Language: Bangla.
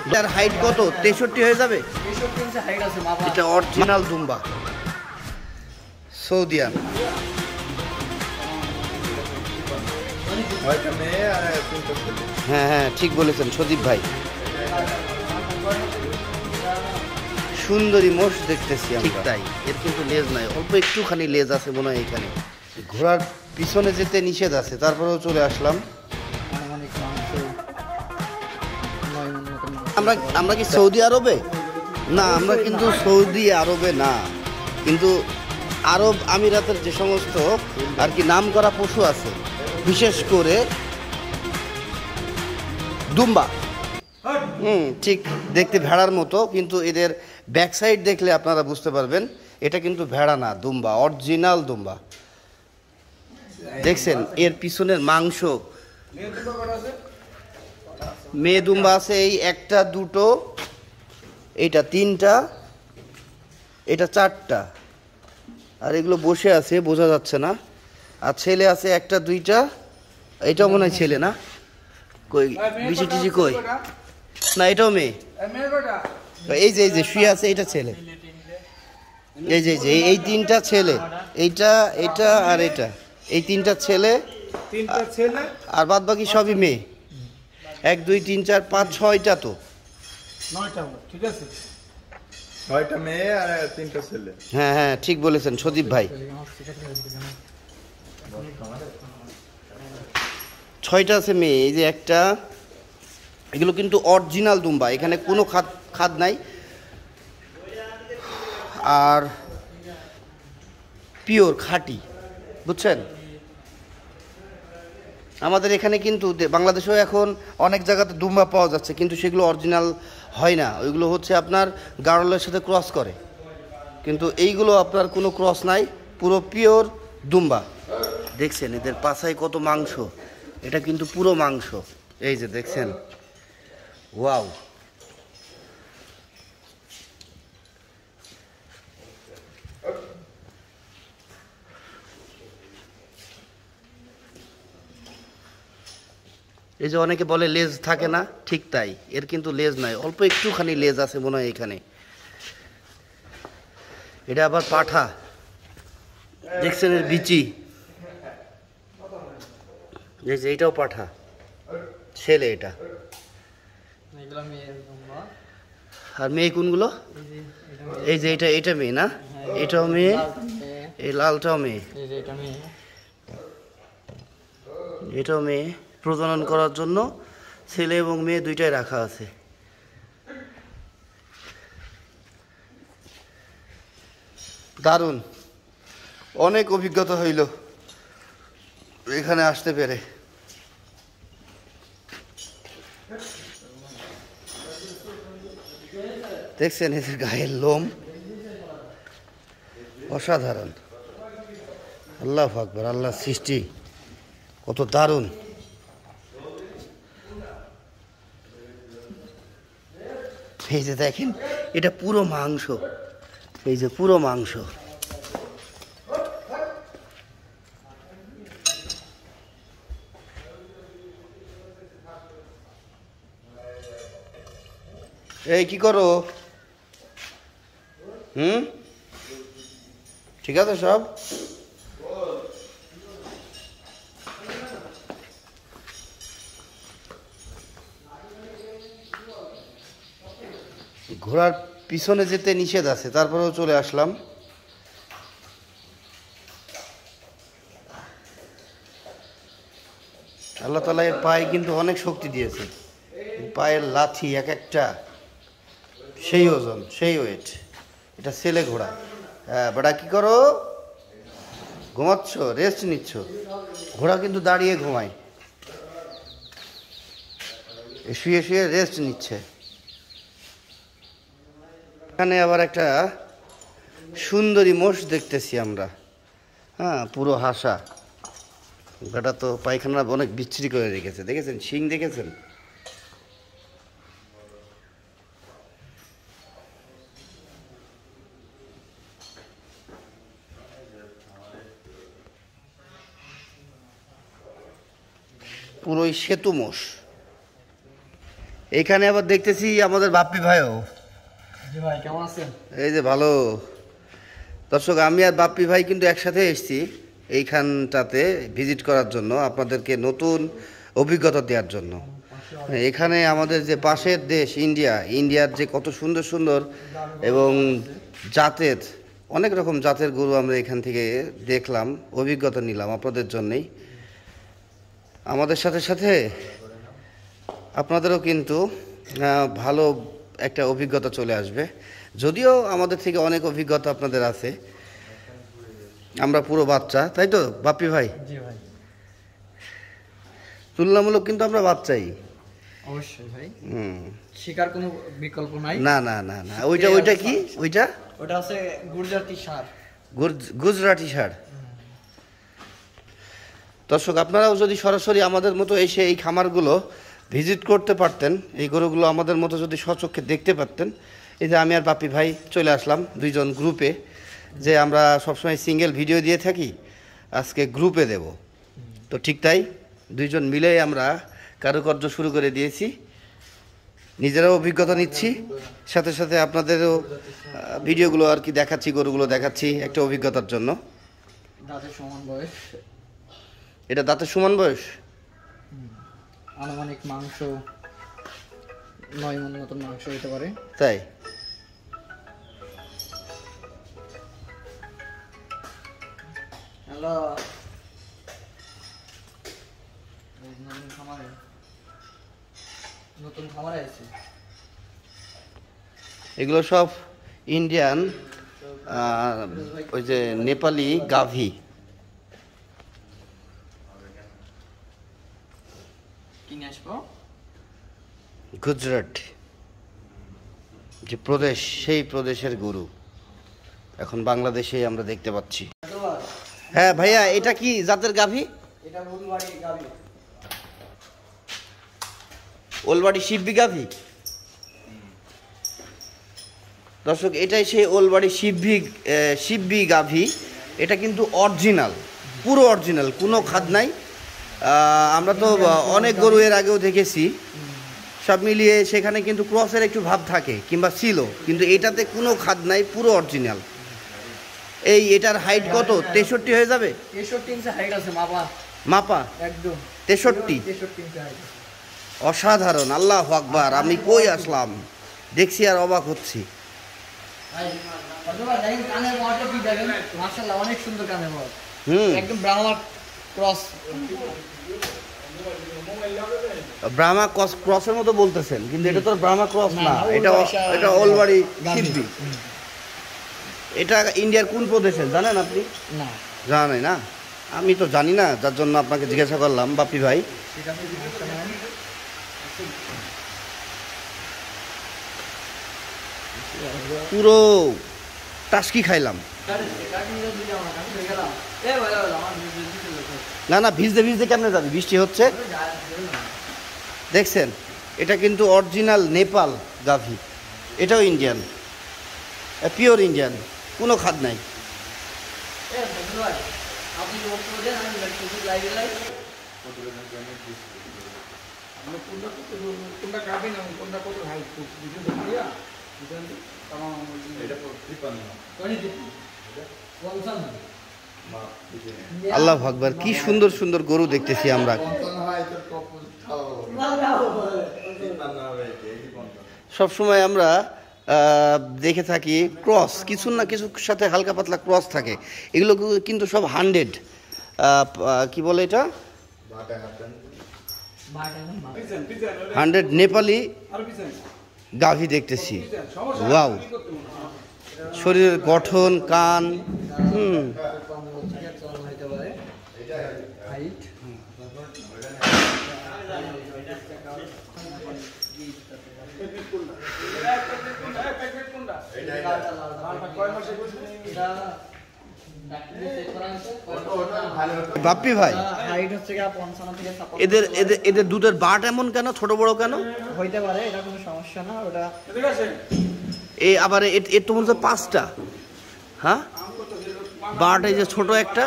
এটার হাইট কত? 63 হয়ে যাবে। এটা অরিজিনাল দুম্বা, সৌদিয়ান। হ্যাঁ হ্যাঁ, ঠিক বলেছেন সদীপ ভাই। সুন্দরী মোষ দেখতেছি আমরা। তাই, এর কিন্তু লেজ নাই, অল্প একটুখানি লেজ আছে মনে হয় এখানে। ঘোড়ার পিছনে যেতে নিষেধ আছে, তারপরেও চলে আসলাম। আমরা কি সৌদি আরবে? না, আমরা কিন্তু সৌদি আরবে না, কিন্তু আরব আমিরাতের যে সমস্ত আর কি নাম করা পশু আছে, বিশেষ করে দুম্বা। ঠিক দেখতে ভেড়ার মতো, কিন্তু এদের ব্যাক সাইড দেখলে আপনারা বুঝতে পারবেন এটা কিন্তু ভেড়া না, দুম্বা, অরিজিনাল দুম্বা। দেখছেন এর পিছনের মাংস। মেয়ে দুম্বা আছে এই একটা, দুটো, এইটা তিনটা, এটা চারটা, আর এগুলো বসে আছে বোঝা যাচ্ছে না। আর ছেলে আছে একটা, দুইটা, এটাও মনে হয় ছেলে না, কই বিচি টিচি কই, না এটাও মেয়ে। এই যে শুয়ে আছে এটা ছেলে। এই যে এই তিনটা ছেলে, এইটা, এটা আর এটা, এই তিনটা ছেলে, আর বাদ বাকি সবই মেয়ে। 1 2 3 4 5 6টা, তো 9টা, ঠিক আছে, 6টা মেয়ে আর 3টা ছেলে। হ্যাঁ হ্যাঁ, ঠিক বলেছেন সদীপ ভাই। 6টা আছে মেয়ে, এই যে একটা। এগুলো কিন্তু অরিজিনাল দুম্বা, এখানে কোনো খাদ নাই, আর পিওর খাঁটি, বুঝছেন। আমাদের এখানে কিন্তু বাংলাদেশেও এখন অনেক জায়গাতে দুম্বা পাওয়া যাচ্ছে, কিন্তু সেগুলো অরিজিনাল হয় না, ওইগুলো হচ্ছে আপনার গাড়লের সাথে ক্রস করে। কিন্তু এইগুলো আপনার কোনো ক্রস নাই, পুরো পিওর দুম্বা। দেখছেন এদের পাছায় কত মাংস, এটা কিন্তু পুরো মাংস। এই যে দেখছেন, ওয়াও। এই যে অনেকে বলে লেজ থাকে না, ঠিক তাই, এর কিন্তু লেজ নাই, অল্প একটুখানি লেজ আছে মনে হয় এখানে। এটা আবার পাঠা, দেখছেন এর বিচি। এই যে এইটাও পাঠা, ছেলে এটা। আর মেয়ে কোনগুলো? এই যে এটা মেয়ে না, এটাও মেয়ে, এই লালটাও মেয়ে, এটাও মেয়ে। প্রজনন করার জন্য ছেলে এবং মেয়ে দুইটাই রাখা আছে। দারুণ, অনেক অভিজ্ঞতা হইল এখানে আসতে পেরে। দেখছেন এদের গায়ের লোম অসাধারণ। আল্লাহু আকবার, আল্লাহর সৃষ্টি কত দারুণ। এই যে দেখেন, এটা পুরো মাংস, এই যে পুরো মাংস। এই কি করো? ঠিক আছে সব? ঘোড়ার পিছনে যেতে নিষেধ আছে, তারপরেও চলে আসলাম। আল্লাহ তাআলা এর পায়ে কিন্তু অনেক শক্তি দিয়েছে, পায়ের লাথি এক একটা সেই ওজন, সেই ওয়েট। এটা ছেলে ঘোড়া। হ্যাঁ বেটা, কি করো? ঘুমাচ্ছ, রেস্ট নিচ্ছ? ঘোড়া কিন্তু দাঁড়িয়ে ঘুমায়, শুয়ে শুয়ে রেস্ট নিচ্ছে। এখানে আবার একটা সুন্দরী মোষ দেখতেছি আমরা। হ্যাঁ, পুরো হাসা। বেটা তো পায়খানা অনেক বিচ্ছিরি করে রেখেছে, দেখেছেন শিং, দেখেছেন? পুরোই সেতু মোষ। এখানে আবার দেখতেছি আমাদের বাপ্পি ভাইও। জি ভাই, কেমন আছেন? এই যে ভালো। দর্শক, আমি আর বাপ্পি ভাই কিন্তু একসাথে এসেছি এইখানটাতে ভিজিট করার জন্য, আপনাদেরকে নতুন অভিজ্ঞতা দেওয়ার জন্য। এখানে আমাদের যে পাশের দেশ ইন্ডিয়ার যে কত সুন্দর সুন্দর এবং জাতের অনেক রকম জাতের গরু আমরা এখান থেকে দেখলাম, অভিজ্ঞতা নিলাম আপনাদের জন্যেই। আমাদের সাথে সাথে আপনাদেরও কিন্তু ভালো একটা অভিজ্ঞতা চলে আসবে। যদিও আমাদের থেকে অনেক অভিজ্ঞতা আপনাদের আছে, আমরা পুরো বাচ্চা, তাই তো বাপ্পি ভাই? জি ভাই, তুলনামূলক কিন্তু আমরা বাচ্চাই। অবশ্যই ভাই, শিকার কোনো বিকল্প নাই। না না না না, ওইটা কি? ওটা আছে গুজরাটি ষাঁড়। গুজরাটি ষাঁড়। দর্শক, আপনারাও যদি সরাসরি আমাদের মতো এসে এই খামারগুলো ভিজিট করতে পারতেন, এই গরুগুলো আমাদের মতো যদি স্বচক্ষে দেখতে পারতেন। এই যে আমি আর বাপ্পি ভাই চলে আসলাম দুইজন গ্রুপে, যে আমরা সবসময় সিঙ্গেল ভিডিও দিয়ে থাকি, আজকে গ্রুপে দেব। তো ঠিক তাই, দুইজন মিলে আমরা কারুকার্য শুরু করে দিয়েছি, নিজেরাও অভিজ্ঞতা নিচ্ছি, সাথে সাথে আপনাদেরও ভিডিওগুলো আর কি দেখাচ্ছি, গরুগুলো দেখাচ্ছি একটা অভিজ্ঞতার জন্য। দাঁতের সমান বয়স। এটা দাঁতের সমান বয়স, আনুমানিক মাংস 9 মণ মতন মাংস হতে পারে। তাই? হ্যালো, নতুন খামারে আছে। এগুলো সব ইন্ডিয়ান, ওই যে নেপালি গাভী। কিনে আসবো। গুজরাট যে প্রদেশ, সেই প্রদেশের গরু এখন বাংলাদেশে আমরা দেখতে পাচ্ছি। হ্যাঁ ভাইয়া, এটা কি জাতের গাভী? এটা ওলবাড়ি গাভী। ওলবাড়ি শিববি গাভী। দর্শক, এটাই সেই ওলবাড়ি শিববি গাভী। এটা কিন্তু অরিজিনাল, পুরো অরিজিনাল, কোনো খাদ নাই। আমরা তো অনেক গরু এর আগেও দেখেছি, সব মিলিয়ে সেখানে কিন্তু ক্রসের একটু ভাব থাকে কিংবা ছিল, কিন্তু এটাতে কোনো খাদ নাই, পুরো অরিজিনাল। এটার হাইট কত? 63 হয়ে যাবে? 63 ইঞ্চি হাইট আছে, মাপা একদম 63 ইঞ্চি হাইট। অসাধারণ, আল্লাহু আকবার। আমি কই আসলাম, দেখছি আর অবাক হচ্ছি। কানের বড়টা কি দেখেন, মাশাআল্লাহ, অনেক সুন্দর কানের বড়। একদম ব্রাহ্মা ক্রস। ব্রাহ্মা ক্রসের মতো বলতেছেন, কিন্তু এটা তো ব্রাহ্মা ক্রস না, এটা ওলবাড়ি শিববি। এটা ইন্ডিয়ার কোন প্রদেশে জানেন আপনি? না, জানেন না? আমি তো জানি না, যার জন্য আপনাকে জিজ্ঞাসা করলাম বাপ্পি ভাই। পুরো টাস্কি খাইলাম। না না, ভিজতে ভিজতে কেমনে যাবে, বৃষ্টি হচ্ছে দেখছেন। এটা কিন্তু অরিজিনাল নেপাল গাভী, এটাও ইন্ডিয়ান, পিওর ইন্ডিয়ান, কোনো খাদ নাই। আল্লাহু আকবার, কি সুন্দর সুন্দর গরু দেখতেছি আমরা। সবসময় আমরা দেখে থাকি ক্রস, কিছু না কিছুর সাথে হালকা পাতলা ক্রস থাকে। এগুলো কিন্তু সব 100, কি বলে এটা, 100 নেপালি গাভী দেখতেছি। ওয়াও, শরীরের গঠন, কান, বাপ্পি ভাই, এদের দুধের বাট এমন কেন, ছোট বড় কেন হইতে পারে? এটা কোনো সমস্যা না। ওটা আবার এর তো মনে হচ্ছে 5টা। হ্যাঁ, বাট এই যে ছোট একটা,